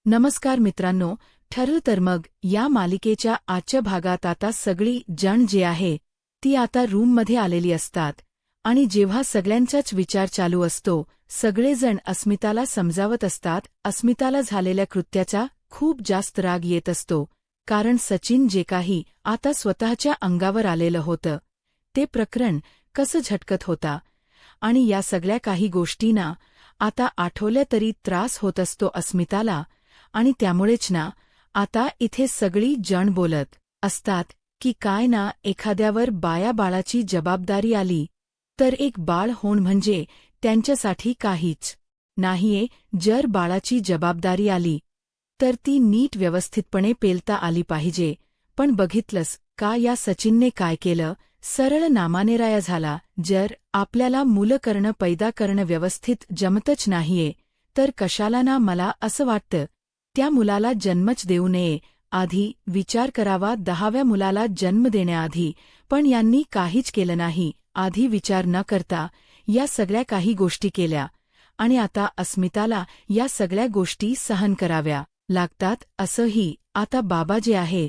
नमस्कार मित्रांनो, ठरलं तर मग या मालिकेच्या आजच्या भागात आता सगळी जण जे आहे ती आता रूममध्ये आलेली असतात आणि जेव्हा सगळ्यांचाच विचार चालू असतो, सगळेजण अस्मिताला समजावत असतात. अस्मिताला झालेल्या कृत्याचा खूप जास्त राग येत असतो, कारण सचिन जे काही आता स्वतःच्या अंगावर आलेलं होतं ते प्रकरण कसं झटकत होता आणि या सगळ्या काही गोष्टींना आता आठवल्या तरी त्रास होत असतो अस्मिताला. आणि त्यामुळेच ना आता इथे सगळी जण बोलत असतात की काय ना एखाद्यावर बाळाची जबाबदारी आली तर एक बाळ होण म्हणजे त्यांच्यासाठी काहीच नाहीये. जर बाळाची जबाबदारी आली तर ती नीट व्यवस्थितपणे पेलता आली पाहिजे. पण बघितलंस का या सचिनने काय केलं? सरळ नामानेराया झाला. जर आपल्याला मुलं करणं पैदा करणं व्यवस्थित जमतच नाहीये तर कशाला ना, मला असं वाटतं त्या मुलाला जन्मच देऊ नये. आधी विचार करावा 10व्या मुलाला जन्म देण्याआधी. पण यांनी काहीच केलं नाही. आधी विचार न करता या सगळ्या काही गोष्टी केल्या आणि आता अस्मिताला या सगळ्या गोष्टी सहन कराव्या लागतात. असंही आता बाबा जे आहे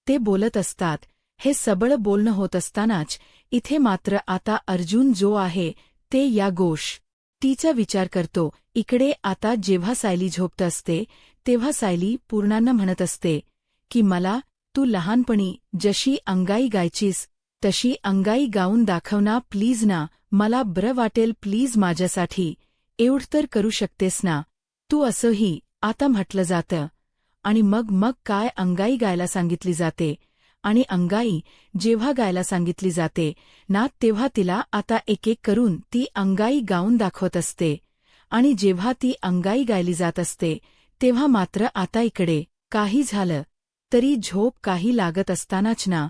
ते बोलत असतात. हे सबळ बोलणं होत असतानाच इथे मात्र आता अर्जुन जो आहे ते या गोष्टीचा विचार करतो. इकडे आता जेव्हा सायली झोपत असते तेव्हा सायली पूर्णांना म्हणत असते की मला तू लहानपणी जशी अंगाई गायचीस तशी अंगाई गाऊन दाखव ना प्लीज ना, मला बरं वाटेल प्लीज, माझ्यासाठी एवढं तर करू शकतेस ना तू. असंही आता म्हटलं जातं आणि मग काय अंगाई गायला सांगितली जाते आणि अंगाई जेव्हा गायला सांगितली जाते ना तेव्हा तिला आता एक एक करून ती अंगाई गाऊन दाखवत असते. आणि जेव्हा ती अंगाई गायली जात असते तेव्हा मात्र आता इकडे काही झालं तरी झोप काही लागत असतानाच ना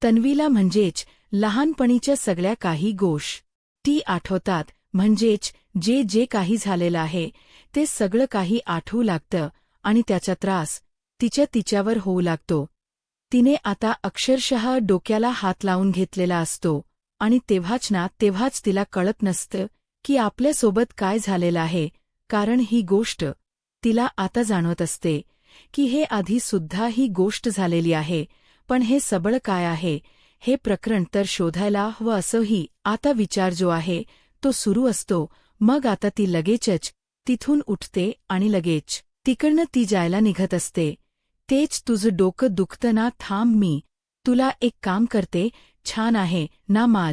तन्वीला म्हणजेच लहानपणीच्या सगळ्या काही गोष्टी आठवतात. म्हणजेच जे जे काही झालेलं आहे ते सगळं काही आठवू लागतं आणि त्याचा त्रास तिच्यावर होऊ लागतो. तिने आता अक्षरशः डोक्याला हात लावून घेतलेला असतो आणि तेव्हाच तिला कळत नसतं की आपल्यासोबत काय झालेलं आहे. कारण ही गोष्ट तिला आता जाणवत असते की हे आधी सुद्धा ही गोष्ट झालेली आहे. पण हे सबळ काय आहे, हे प्रकरण तर शोधायला हवं. असंही आता विचार जो आहे तो सुरू असतो. मग आता ती लगेचच तिथून उठते आणि लगेच तिकडनं ती जायला निघत असते. तेच तुझं डोकं दुखतं ना, थांब मी तुला एक काम करते. छान आहे ना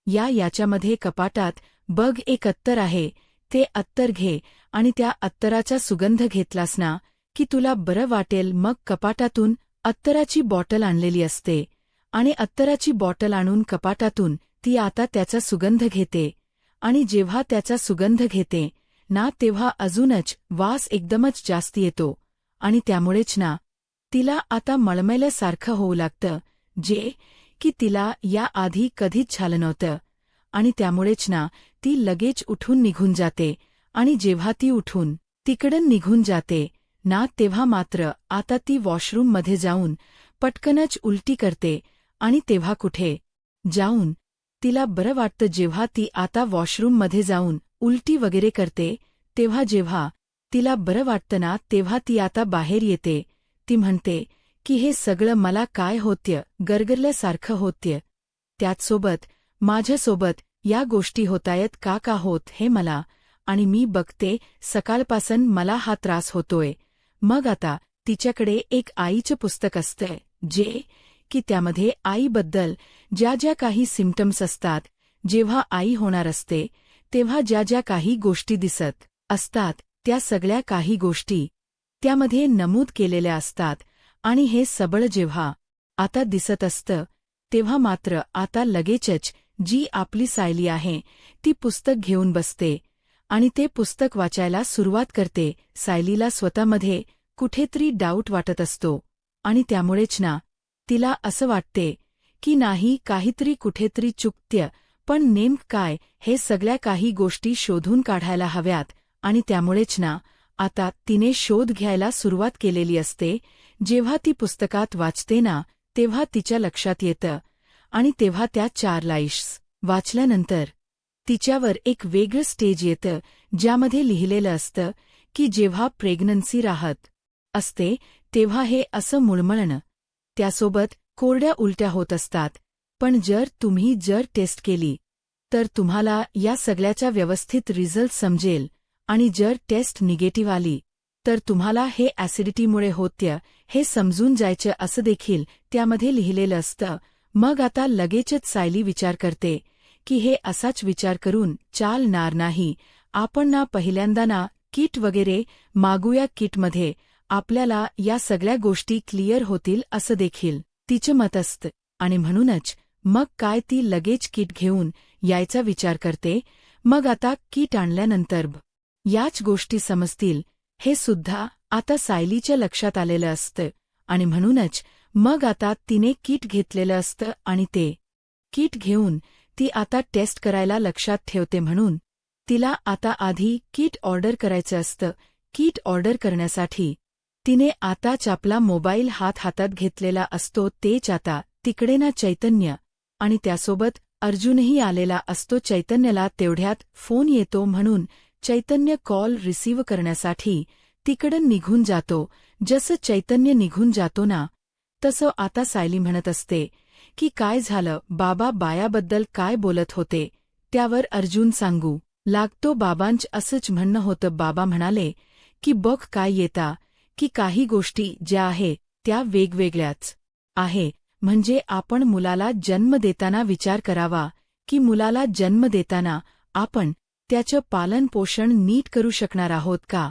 याच्यामध्ये कपाटात बघ एक अत्तर आहे, ते अत्तर घे आणि त्या अत्तराचा सुगंध घेतलास ना की तुला बरं वाटेल. मग कपाटातून अत्तराची बॉटल आणलेली असते आणि अत्तराची बॉटल आणून कपाटातून ती आता त्याचा सुगंध घेते आणि जेव्हा त्याचा सुगंध घेते ना तेव्हा अजूनच वास एकदमच जास्त येतो आणि त्यामुळेच ना तिला आता मळमळल्यासारखं होऊ लागतं, जे की तिला या आधी कधीच झालं नव्हतं. आणि त्यामुळेच ना ती लगेच उठून निघून जाते आणि जेव्हा ती उठून तिकडं निघून जाते ना तेव्हा मात्र आता ती वॉशरूममध्ये जाऊन पटकनच उलटी करते. आणि तेव्हा कुठे जाऊन तिला बरं वाटतं. जेव्हा ती आता वॉशरूममध्ये जाऊन उलटी वगैरे करते तेव्हा जेव्हा तिला बरं वाटतं ना तेव्हा ती आता बाहेर येते. ती म्हणते की हे सगळं मला काय होत्य, गरगरल्यासारखं होत्य. त्याचसोबत माझ्यासोबत या गोष्टी होतायत का होत हे मला, आणि मी बघते सकाळपासून मला हा त्रास होतोय. मग आता तिच्याकडे एक आईचं पुस्तक असतंय, जे की त्यामध्ये आईबद्दल ज्या काही सिम्पटम्स असतात, जेव्हा आई होणार असते तेव्हा ज्या काही गोष्टी दिसत असतात त्या सगळ्या काही गोष्टी त्यामध्ये नमूद केलेल्या असतात. आणि हे सबळ जेव्हा आता दिसत असतं तेव्हा मात्र आता लगेचच जी आपली सायली आहे ती पुस्तक घेऊन बसते आणि ते पुस्तक वाचायला सुरुवात करते. सायलीला स्वतःमध्ये कुठेतरी डाऊट वाटत असतो आणि त्यामुळेच ना तिला असं वाटते की नाही, काहीतरी कुठेतरी चुकत्य, पण नेमकं काय हे सगळ्या काही गोष्टी शोधून काढायला हव्यात. आणि त्यामुळेच ना आता तिने शोध घ्यायला सुरुवात केलेली असते. जेव्हा ती पुस्तकात वाचते ना तेव्हा तिच्या लक्षात येतं आणि तेव्हा त्या 4 लाईन्स वाचल्यानंतर तिच्यावर एक वेगळं स्टेज येतं, ज्यामध्ये लिहिलेलं असतं की जेव्हा प्रेग्नन्सी राहत असते तेव्हा हे असं मुळमळणं, त्यासोबत कोरड्या उलट्या होत असतात. पण जर तुम्ही टेस्ट केली तर तुम्हाला या सगळ्याचा व्यवस्थित रिझल्ट समजेल. आणि जर टेस्ट निगेटिव्ह आली तर तुम्हाला हे ॲसिडिटीमुळे होतं हे समजून जायचं असं देखील त्यामध्ये लिहिलेलं असतं. मग आता लगेचच सायली विचार करते की हे असाच विचार करून चालणार नाही. आपण ना पहिल्यांदा ना किट वगैरे मागूया, किटमध्ये आपल्याला या सगळ्या गोष्टी क्लिअर होतील असं देखील तिचं मत असतं. आणि म्हणूनच मग काय ती लगेच किट घेऊन यायचा विचार करते. मग आता किट आणल्यानंतर याच गोष्टी समजतील हे सुद्धा आता सायलीच्या लक्षात आलेलं असतं. आणि म्हणूनच मग आता तिने किट घेतलेलं असतं आणि ते किट घेऊन ती आता टेस्ट करायला लक्षात ठेवते. म्हणून तिला आता आधी किट ऑर्डर करायचं असतं. किट ऑर्डर करण्यासाठी तिने आताच आपला मोबाईल हातात घेतलेला असतो. तेच आता तिकडे ना चैतन्य आणि त्यासोबत अर्जुनही आलेला असतो. चैतन्याला तेवढ्यात फोन येतो म्हणून चैतन्य कॉल रिसीव्ह करण्यासाठी तिकडं निघून जातो. जसं चैतन्य निघून जातो ना तसं आता सायली म्हणत असते की काय झालं बाबा, बायाबद्दल काय बोलत होते. त्यावर अर्जुन सांगू लागतो बाबांच असंच म्हणणं होतं. बाबा म्हणाले की बघ काय येता की काही गोष्टी ज्या आहे त्या वेगवेगळ्याच आहे. म्हणजे आपण मुलाला जन्म देताना विचार करावा की मुलाला जन्म देताना आपण त्याचं पालनपोषण नीट करू शकणार आहोत का,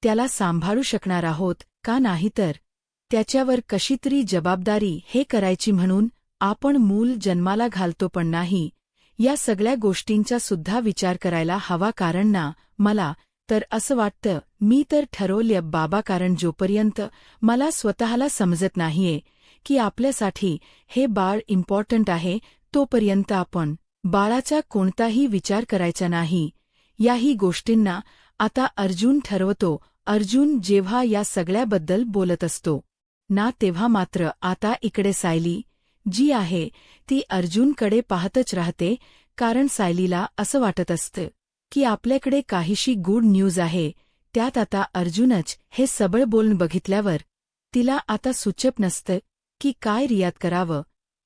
त्याला सांभाळू शकणार आहोत का, नाहीतर त्याच्यावर कशीतरी जबाबदारी हे करायची म्हणून आपण मूल जन्माला घालतो. पण नाही, या सगळ्या गोष्टींचा सुद्धा विचार करायला हवा. कारण ना मला तर असं वाटतं मी तर ठरवलं बाबा, कारण जोपर्यंत मला स्वतःला समजत नाहीये की आपल्यासाठी हे बाळ इम्पॉर्टंट आहे तोपर्यंत आपण बाळाचा कोणताही विचार करायचा नाही. याही गोष्टींना आता अर्जुन ठरवतो. अर्जुन जेव्हा या सगळ्याबद्दल बोलत असतो ना तेव्हा मात्र आता इकडे सायली जी आहे ती अर्जुनकडे पाहतच राहते. कारण सायलीला असं वाटत असतं की आपल्याकडे काहीशी गुड न्यूज आहे. त्यात आता अर्जुनच हे सबळ बोलणं बघितल्यावर तिला आता सुचत नसतं की काय रियात करावं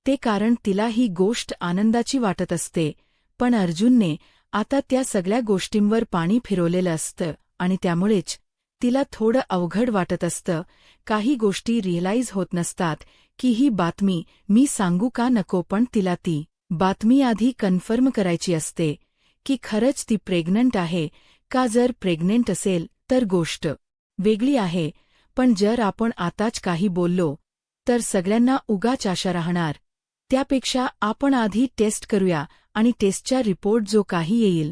ते, कारण तिला ही गोष्ट आनंदाची वाटत असते. पण अर्जुनने आता त्या सगळ्या गोष्टींवर पाणी फिरवलेलं असतं आणि त्यामुळेच तिला थोडं अवघड वाटत असतं. काही गोष्टी रिअलाईज होत नसतात की ही बातमी मी सांगू का नको, पण तिला ती बातमी आधी कन्फर्म करायची असते की खरंच ती प्रेग्नंट आहे का. जर प्रेग्नेंट असेल तर गोष्ट वेगळी आहे, पण जर आपण आताच काही बोललो तर सगळ्यांना उगाच आशा राहणार. त्यापेक्षा आपण आधी टेस्ट करूया आणि टेस्टचा रिपोर्ट जो काही येईल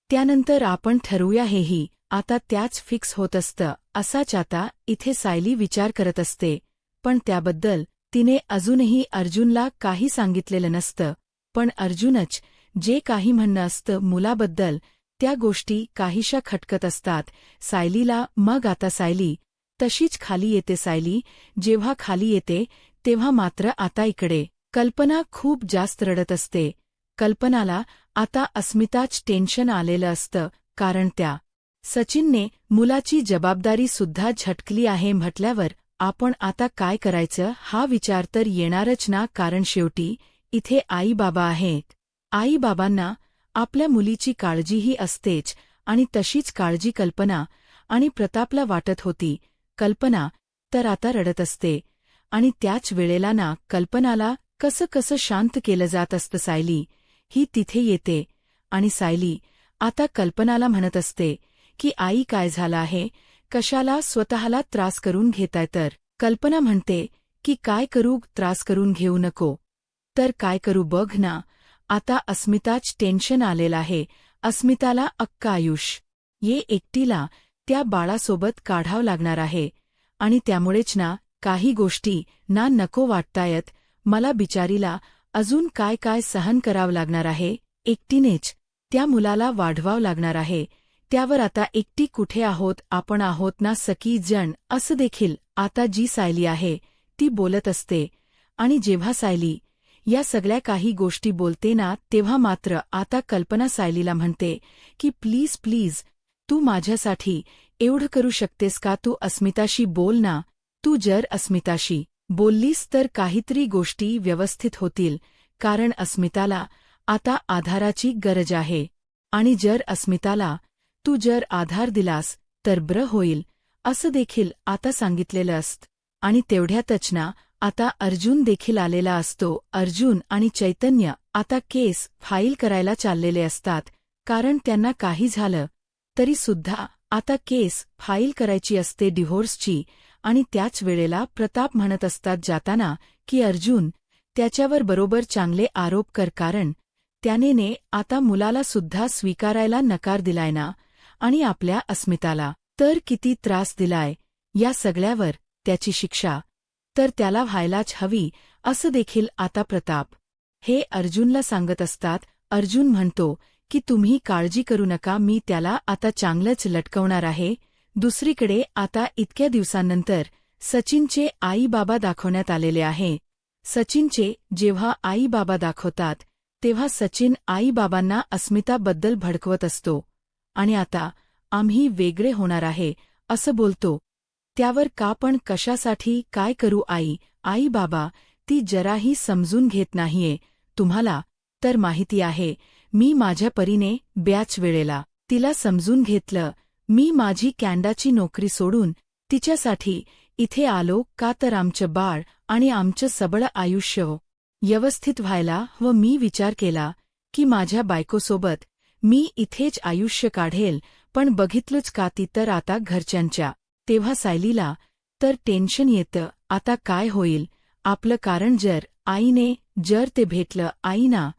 त्यानंतर आपण ठरवूया. हेही आता त्याच फिक्स होत असतं. असाच आता इथे सायली विचार करत असते. पण त्याबद्दल तिने अजूनही अर्जुनला काही सांगितलेलं नसतं. पण अर्जुनच जे काही म्हणणं असतं मुलाबद्दल त्या गोष्टी काहीशा खटकत असतात सायलीला. मग आता सायली तशीच खाली येते. सायली जेव्हा खाली येते तेव्हा मात्र आता इकडे कल्पना खूप जास्त रडत असते. कल्पनाला आता अस्मिताच टेन्शन आलेलं असतं, कारण त्या सचिनने मुलाची जबाबदारी सुद्धा झटकली आहे म्हटल्यावर आपण आता काय करायचं हा विचार तर येणारच ना. कारण शेवटी इथे आई बाबा आहेत. आई बाबांना आपल्या मुलीची काळजीही असतेच आणि तशीच काळजी कल्पना आणि प्रतापला वाटत होती. कल्पना तर आता रडत असते आणि त्याच वेळेला ना कल्पनाला कसं कसं शांत केलं जात असतं. सायली ही तिथे येते आणि सायली आता कल्पनाला म्हणत असते की आई काय झालं आहे, कशाला स्वतःला त्रास करून घेताय. तर कल्पना म्हणते की काय करू, त्रास करून घेऊ नको तर काय करू, बघ ना आता अस्मिताच टेन्शन आलेलं आहे. अस्मिताला अख्खं आयुष्य ये एकटीला त्या बाळासोबत काढावं लागणार आहे आणि त्यामुळेच ना काही गोष्टी ना नको वाटतायत मला. बिचारीला अजून काय काय सहन करावं लागणार आहे. एकटीनेच त्या मुलाला वाढवावं लागणार आहे. त्यावर आता एकटी कुठे आहोत आपण, आहोत ना सकी जण, असं देखील आता जी सायली आहे ती बोलत असते. आणि जेव्हा सायली या सगळ्या काही गोष्टी बोलते ना तेव्हा मात्र आता कल्पना सायलीला म्हणते की प्लीज प्लीज तू माझ्यासाठी एवढं करू शकतेस का, तू अस्मिताशी बोल ना. तू जर अस्मिताशी बोललीस तर काहीतरी गोष्टी व्यवस्थित होतील, कारण अस्मिताला आता आधाराची गरज आहे. आणि जर अस्मिताला तू जर आधार दिलास तर बरं होईल, असं देखील आता सांगितलेलं असतं. आणि तेवढ्यातच ना आता अर्जुन देखील आलेला असतो. अर्जुन आणि चैतन्य आता केस फाईल करायला चाललेले असतात, कारण त्यांना काही झालं तरी सुद्धा आता केस फाईल करायची असते डिव्होर्सची. आणि त्याच वेळेला प्रताप म्हणत असतात जाताना की अर्जुन, त्याच्यावर बरोबर चांगले आरोप कर, कारण त्याने आता मुलाला सुद्धा स्वीकारायला नकार दिलाय ना, आणि आपल्या अस्मिताला तर किती त्रास दिलाय. या सगळ्यावर त्याची शिक्षा तर त्याला व्हायलाच हवी, असं देखील आता प्रताप हे अर्जुनला सांगत असतात. अर्जुन म्हणतो की तुम्ही काळजी करू नका, मी त्याला आता चांगलंच लटकवणार आहे. दुसरीकडे आता इतक्या दिवसांनंतर सचिनचे आई बाबा दाखवण्यात आलेले आहे. सचिनचे जेव्हा आई बाबा दाखवतात तेव्हा सचिन आई बाबांना अस्मिताबद्दल भडकवत असतो. आणि आता आम्ही वेगळे होणार आहे असं बोलतो. त्यावर का पण कशासाठी काय करू आई? आई बाबा ती जराही समजून घेत नाहीये. तुम्हाला तर माहिती आहे, मी माझ्या परीने ब्याच वेळेला तिला समजून घेतलं. मी माझी कॅनडाची नोकरी सोडून तिच्यासाठी इथे आलो का तर आमचं बाळ आणि आमचं सबळ आयुष्य व्यवस्थित व्हायला व मी विचार केला की माझ्या बायकोसोबत मी इथेच आयुष्य काढेल. पण बघितलंच का ती तर आता घरच्यांच्या. तेव्हा सायलीला तर टेन्शन येतं, आता काय होईल आपलं, कारण जर आईने जर ते भेटलं आईना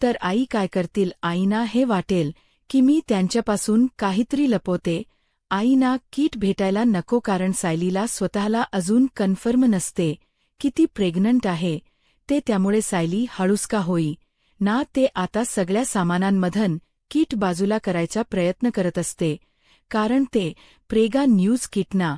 तर आई काय करतील. आईना हे वाटेल की मी त्यांच्यापासून काहीतरी लपवते. आईना कीट भेटायला नको, कारण सायलीला स्वतःला अजून कन्फर्म नसते की ती प्रेग्नंट आहे. ते त्यामुळे सायली हळूच का होई ना ते आता सगळ्या सामानांमधून कीट बाजूला करायचा प्रयत्न करत असते, कारण ते प्रेगा न्यूज किटना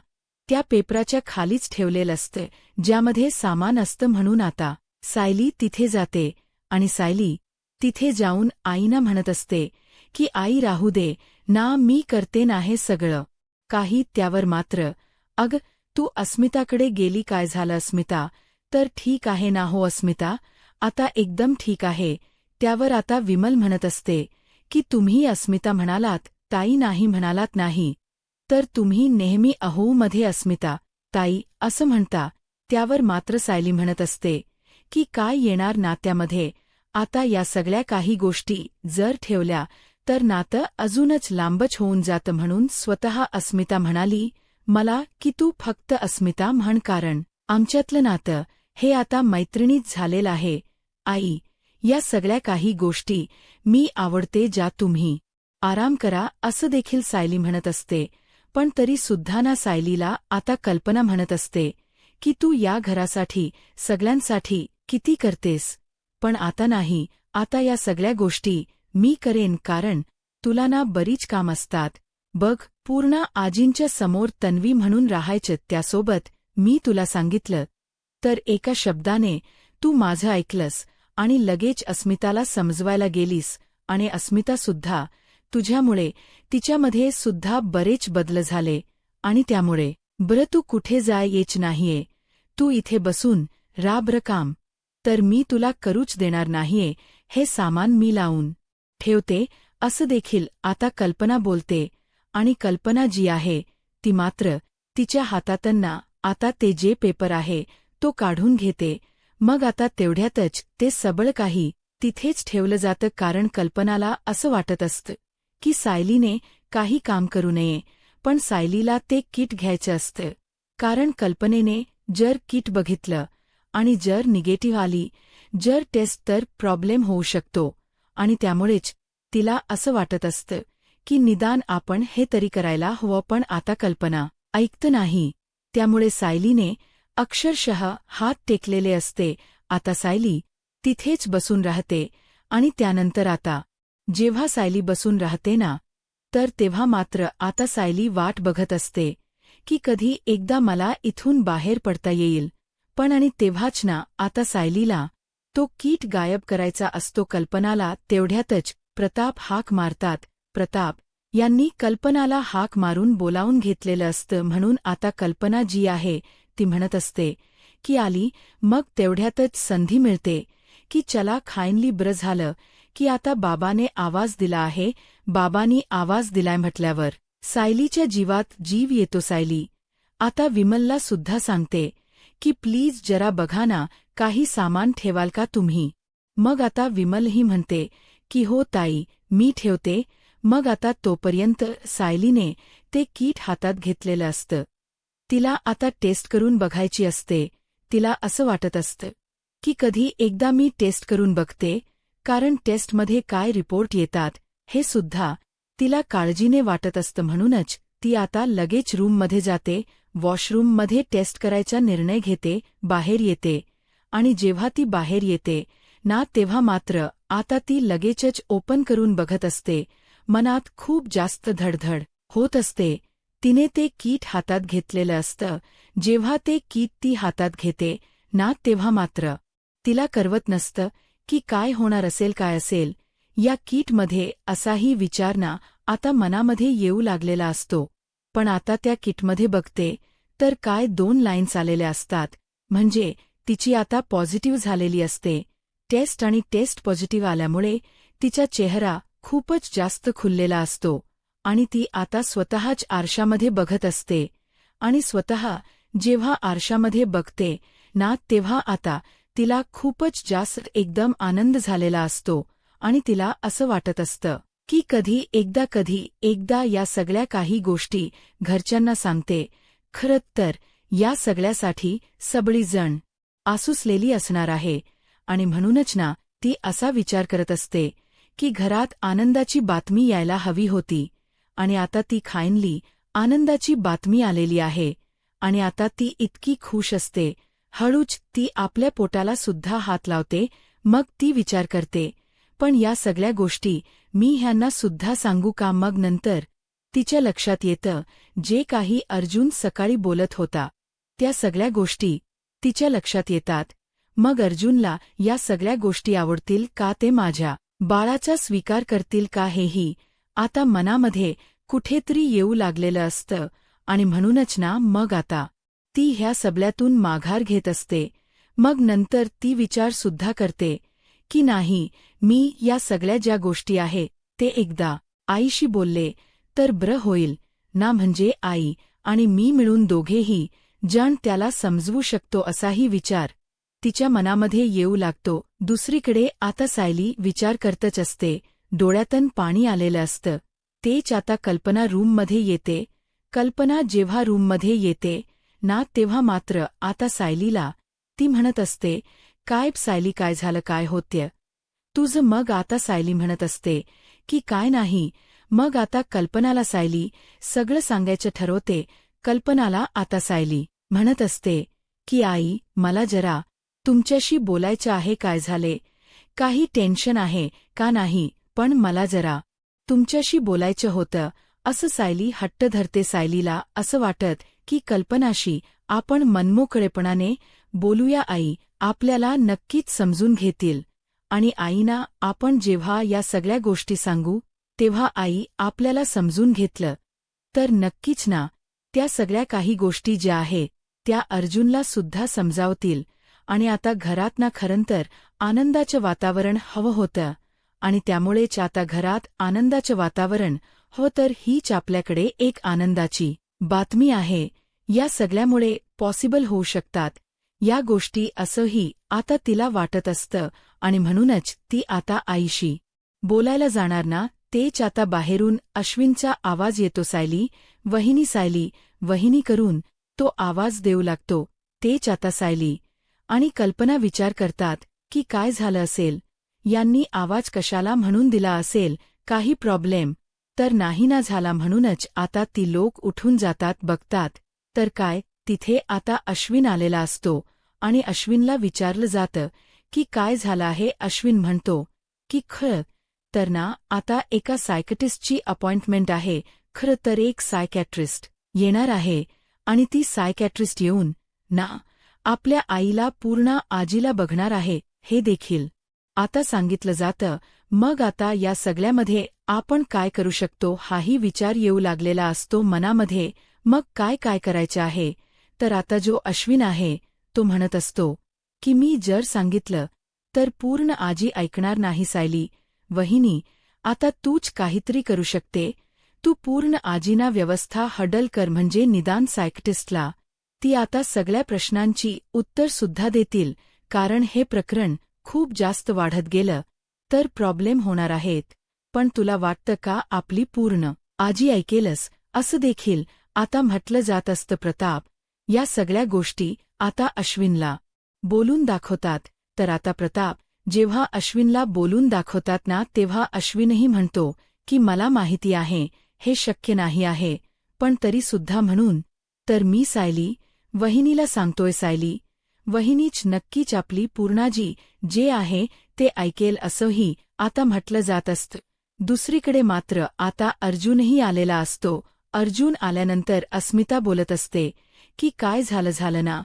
त्या पेपराच्या खालीच ठेवलेलं असतं ज्यामध्ये सामान असतं. म्हणून आता सायली तिथे जाते आणि सायली तिथे जाऊन आईना म्हणत असते की आई राहू दे ना, मी करते ना हे सगळं काही. त्यावर मात्र अग तू अस्मिताकडे गेली, काय झालं अस्मिता तर ठीक आहे ना? हो अस्मिता आता एकदम ठीक आहे. त्यावर आता विमल म्हणत असते की तुम्ही अस्मिता म्हणालात ताई नाही म्हणालात नाही, तर तुम्ही नेहमी अहो मध्ये अस्मिता ताई असं म्हणता. त्यावर मात्र सायली म्हणत असते की काय येणार नात्यामध्ये, आता या सगळ्या काही गोष्टी जर ठेवल्या तर नातं अजूनच लांबच होऊन जातं. म्हणून स्वतः अस्मिता म्हणाली मला की तू फक्त अस्मिता म्हण, कारण आमच्यातलं नातं हे आता मैत्रिणीत झालेलं आहे. आई या सगळ्या काही गोष्टी मी आवडते, ज्या तुम्ही आराम करा असं देखील सायली म्हणत असते. पण तरी सुद्धा ना सायलीला आता कल्पना म्हणत असते की तू या घरासाठी सगळ्यांसाठी किती करतेस, पण आता नाही, आता या सगळ्या गोष्टी मी करेन, कारण तुला ना बरीच काम असतात. बघ पूर्ण आजींच्या समोर तन्वी म्हणून राहायचं, त्यासोबत मी तुला सांगितलं तर एका शब्दाने तू माझं ऐकलंस आणि लगेच अस्मिताला समजवायला गेलीस. आणि अस्मितासुद्धा तुझ्यामुळे तिच्यामध्ये सुद्धा बरेच बदल झाले. आणि त्यामुळे बरं तू कुठे जायच नाहीये, तू इथे बसून राब्र काम तर मी तुला करूच देणार नाहीये. हे सामान मी लावून ठेवते असं देखील आता कल्पना बोलते. आणि कल्पना जी आहे ती मात्र तिच्या हातातना आता ते जे पेपर आहे तो काढून घेते. मग आता तेवढ्यातच ते सबळ काही तिथेच ठेवलं जातं, कारण कल्पनाला असं वाटत असतं की सायलीने काही काम करू नये, पण सायलीला ते किट घ्यायचं असतं. कारण कल्पनेने जर किट बघितलं आणि जर निगेटिव्ह आली जर टेस्ट तर प्रॉब्लेम होऊ शकतो. आणि त्यामुळेच तिला असं वाटत असतं की निदान आपण हे तरी करायला हवं, पण आता कल्पना ऐकत नाही. त्यामुळे सायलीने अक्षरशः हात टेकलेले असते. आता सायली तिथेच बसून राहते. आणि त्यानंतर आता जेव्हा सायली बसून राहते ना, तर तेव्हा मात्र आता सायली वाट बघत असते की कधी एकदा मला इथून बाहेर पडता येईल. पण आणि तेव्हाच ना आता सायलीला तो कीट गायब करायचा असतो. कल्पनाला तेवढ्यातच प्रताप हाक मारतात. प्रताप यांनी कल्पनाला हाक मारून बोलावून घेतलेलं असतं. म्हणून आता कल्पना जी आहे ती म्हणत असते की आली, मग तेवढ्यातच संधी मिळते की चला खाईनली बरं झालं की आता बाबाने आवाज दिला आहे, बाबांनी आवाज दिलाय म्हटल्यावर सायलीच्या जीवात जीव येतो. सायली आता विमलला सुद्धा सांगते की प्लीज जरा बघा ना, काही सामान ठेवाल का तुम्ही. मग आता विमलही म्हणते की हो ताई, मी ठेवते. मग आता तोपर्यंत सायलीने ते कीट हातात घेतलेलं असतं. तिला आता टेस्ट करून बघायची असते. तिला असं वाटत असतं की कधी एकदा मी टेस्ट करून बघते, कारण टेस्टमध्ये काय रिपोर्ट येतात हे सुद्धा तिला काळजीने वाटत असतं. म्हणूनच ती आता लगेच रूममध्ये जाते, वॉशरूममध्ये टेस्ट करायचा निर्णय घेते, बाहेर येते. आणि जेव्हा ती बाहेर येते ना, तेव्हा मात्र आता ती लगेचच ओपन करून बघत असते. मनात खूप जास्त धडधड होत असते. तिने ते कीट हातात घेतलेलं असतं. जेव्हा ते कीट ती हातात घेते ना, तेव्हा मात्र तिला करवत नसतं की काय होणार असेल, काय असेल या कीटमध्ये, असाही विचार ना आता मनामध्ये येऊ लागलेला असतो. पण आता त्या किटमध्ये बघते तर काय 2 लाईन्स आलेल्या असतात. म्हणजे तिची आता पॉझिटिव्ह झालेली असते टेस्ट, आणि टेस्ट पॉझिटिव्ह आल्यामुळे तिचा चेहरा खूपच जास्त खुललेला असतो. आणि ती आता स्वतःच आरशामध्ये बघत असते. आणि स्वतः जेव्हा आरशामध्ये बघते ना, तेव्हा आता तिला खूपच जास्त एकदम आनंद झालेला असतो. आणि तिला असं वाटत असतं की कधी एकदा या सगळ्या काही गोष्टी घरच्यांना सांगते. खरं तर या सगळ्यासाठी सगळीजण आसुसलेली असणार आहे. आणि म्हणूनच ना ती असा विचार करत असते की घरात आनंदाची बातमी यायला हवी होती. आणि आता ती खाईनली आनंदाची बातमी आलेली आहे. आणि आता ती इतकी खुश असते. हळूच ती आपल्या पोटाला सुद्धा हात लावते. मग ती विचार करते, पण या सगळ्या गोष्टी मी ह्यांना सुद्धा सांगू का. मग नंतर तिच्या लक्षात येतं जे काही अर्जुन सकाळी बोलत होता त्या सगळ्या गोष्टी तिच्या लक्षात येतात. मग अर्जुनला या सगळ्या गोष्टी आवडतील का, ते माझ्या बाळाचा स्वीकार करतील का, हेही आता मनामध्ये कुठेतरी येऊ लागलेलं असतं. आणि म्हणूनच ना मग आता ती ह्या सगळ्यातून माघार घेत असते. मग नंतर ती विचार सुद्धा करते की नाही, मी या सगळ्या ज्या गोष्टी आहे ते एकदा आईशी बोलले तर बरं होईल ना. म्हणजे आई आणि मी मिळून दोघेही जण त्याला समजवू शकतो, असाही विचार तिच्या मनामध्ये येऊ लागतो. दुसरीकडे आता सायली विचार करतच असते. डोळ्यातून पाणी आलेलं असतं. तेच आता कल्पना रूममध्ये येते. कल्पना जेव्हा रूममध्ये येते ना, तेव्हा मात्र आता सायलीला ती म्हणत असते, काय सायली, काय झालं, काय होत्य तुझं. मग आता सायली म्हणत असते की काय नाही. मग आता कल्पनाला सायली सगळं सांगायचं ठरवते. कल्पनाला आता सायली म्हणत असते की आई, मला जरा तुमच्याशी बोलायचं आहे. काय झाले, काही टेन्शन आहे का नाही, पण मला जरा तुमच्याशी बोलायचं होतं, असं सायली हट्ट धरते. सायलीला असं वाटत की कल्पनाशी आपण मनमोकळेपणाने बोलूया, आई आपल्याला नक्कीच समजून घेतील. आणि आईना आपण जेव्हा या सगळ्या गोष्टी सांगू तेव्हा आई आपल्याला समजून घेतलं तर नक्कीच ना त्या सगळ्या काही गोष्टी ज्या आहे त्या अर्जुनला सुद्धा समजावतील. आणि आता घरात ना खरं तर आनंदाचं वातावरण हवं होतं. आणि त्यामुळेच आता घरात आनंदाचं वातावरण हो, तर हीच आपल्याकडे एक आनंदाची बातमी आहे. या सगळ्यामुळे पॉसिबल होऊ शकतात या गोष्टी, असंही आता तिला वाटत असतं. आणि म्हणूनच ती आता आईशी बोलायला जाणार ना, तेच आता बाहेरून अश्विनचा आवाज येतो. सायली वहिनी, सायली वहिनी करून तो आवाज देऊ लागतो. तेच आता सायली आणि कल्पना विचार करतात की काय झालं असेल, यांनी आवाज कशाला म्हणून दिला असेल, काही प्रॉब्लेम तर नाही ना झाला. म्हणूनच आता ती लोक उठून जातात. बघतात तर काय, तिथे आता अश्विन आलेला असतो. आणि अश्विनला विचारलं जातं की काय झालं आहे. अश्विन म्हणतो की खरं तर ना आता एका सायकटिस्टची अपॉइंटमेंट आहे. खरं तर एक सायकॅट्रिस्ट येणार आहे आणि ती सायकॅट्रिस्ट येऊन ना आपल्या आईला पूर्ण आजीला बघणार आहे, हे देखील आता सांगितलं जातं. मग आता या सगळ्यामध्ये आपण काय करू शकतो हाही विचार येऊ लागलेला असतो मनामध्ये. मग काय काय करायचं आहे तर आता जो अश्विन आहे तो म्हणत असतो की मी जर सांगितलं तर पूर्ण आजी ऐकणार नाही सायली. वहिनी, आता तूच काहीतरी करू शकते. तू पूर्ण आजीना व्यवस्था हडल कर म्हणजे निदान सायकटिस्टला ती आता सगळ्या प्रश्नांची उत्तरसुद्धा देतील. कारण हे प्रकरण खूप जास्त वाढत गेलं तर प्रॉब्लेम होणार आहेत. पण तुला वाटतं का आपली पूर्ण आजी ऐकेलच? असं देखील आता म्हटलं जात असतं. प्रताप या सगळ्या गोष्टी आता अश्विनला बोलून दाखवतात. तर आता प्रताप जेव्हा अश्विनला बोलून दाखवतात ना तेव्हा अश्विनही म्हणतो की मला माहिती आहे हे शक्य नाही आहे, पण तरीसुद्धा म्हणून तर मी सायली वहिनीला सांगतोय. सायली वहिनीच नक्कीच आपली पूर्णाजी जे आहे ते ऐकेल असंही आता म्हटलं जात असतं. दुसरीकडे मात्र आता अर्जुनही आलेला असतो. अर्जुन आल्यानंतर अस्मिता बोलत असते की काय झालं ना,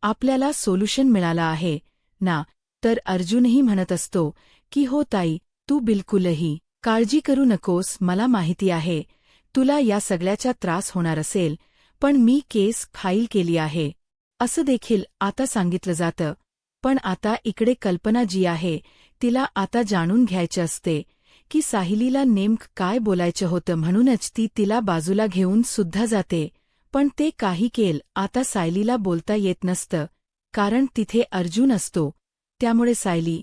आपल्याला सोल्युशन मिळालं आहे ना? तर अर्जुनही म्हणत असतो की हो ताई, तू बिलकुलही काळजी करू नकोस. मला माहिती आहे तुला या सगळ्याचा त्रास होणार असेल, पण मी केस फाईल केली आहे असं देखील आता सांगितलं जातं. पण आता इकडे कल्पना जी आहे तिला आता जाणून घ्यायचं असते की साहिलीला नेमकं काय बोलायचं होतं. म्हणूनच ती तिला बाजूला घेऊन सुद्धा जाते. पण ते काही केल आता सायलीला बोलता येत नसतं, कारण तिथे अर्जुन असतो. त्यामुळे सायली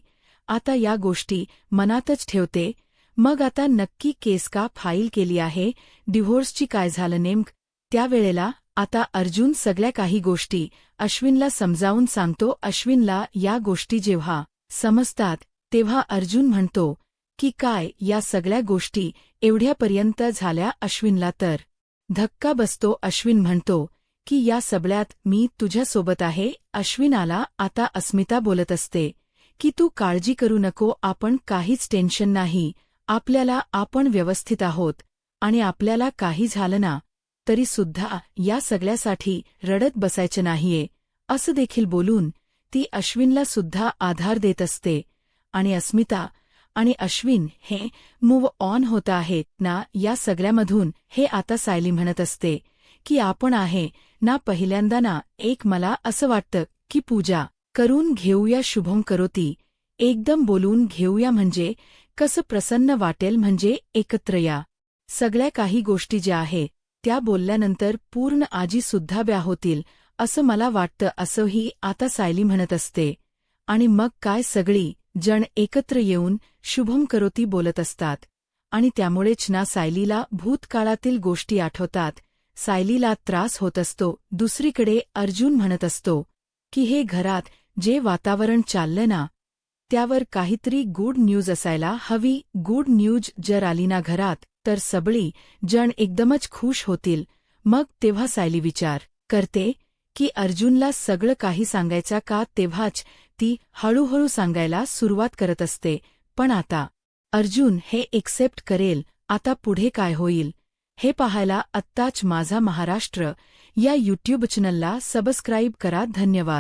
आता या गोष्टी मनातच ठेवते. मग आता नक्की केस का फाईल केली आहे? डिव्होर्सची काय झालं नेमकं? त्यावेळेला आता अर्जुन सगळ्या काही गोष्टी अश्विनला समजावून सांगतो. अश्विनला या गोष्टी जेव्हा समजतात तेव्हा अर्जुन म्हणतो की काय या सगळ्या गोष्टी एवढ्यापर्यंत झाल्या? अश्विनला तर धक्का बसतो. अश्विन म्हणतो की या सगळ्यात मी तुझ्यासोबत आहे. अश्विनाला आता अस्मिता बोलत असते की तू काळजी करू नको, आपण काहीच टेन्शन नाही, आपण व्यवस्थित आहोत आणि आपल्याला काही झालं ना तरीसुद्धा या सगळ्यासाठी रडत बसायचं नाहीये असं देखील बोलून ती अश्विनला सुद्धा आधार देत असते. आणि अस्मिता आणि अश्विन हे मूव्ह ऑन होत आहेत ना या सगळ्यामधून. हे आता सायली म्हणत असते की आपण आहे ना पहिल्यांदा ना एक मला असं वाटतं की पूजा करून घेऊया, शुभम करोती एकदम बोलून घेऊया म्हणजे कसं प्रसन्न वाटेल. म्हणजे एकत्र या सगळ्या काही गोष्टी ज्या आहे त्या बोलल्यानंतर पूर्ण आजीसुद्धा ब्या होतील असं मला वाटतं असंही आता सायली म्हणत असते. आणि मग काय सगळी जण एकत्र येऊन शुभम करोती बोलत असतात. आणि त्यामुळेच ना सायलीला भूतकाळातील गोष्टी आठवतात. सायलीला त्रास होत असतो. दुसरीकडे अर्जुन म्हणत असतो की हे घरात जे वातावरण चाललं ना त्यावर काहीतरी गुड न्यूज असायला हवी. गुड न्यूज जर आली ना घरात तर सगळी जण एकदमच खुश होतील. मग तेव्हा सायली विचार करते की अर्जुनला सगळं काही सांगायचा का? तेव्हाच ती हळूहळू सांगायला सुरुवात करत असते. पण आता अर्जुन हे एक्सेप्ट करेल. आता पुढे काय होईल हे पाहायला आत्ताच माझा महाराष्ट्र या यूट्यूब चॅनलला सबस्क्राईब करा. धन्यवाद.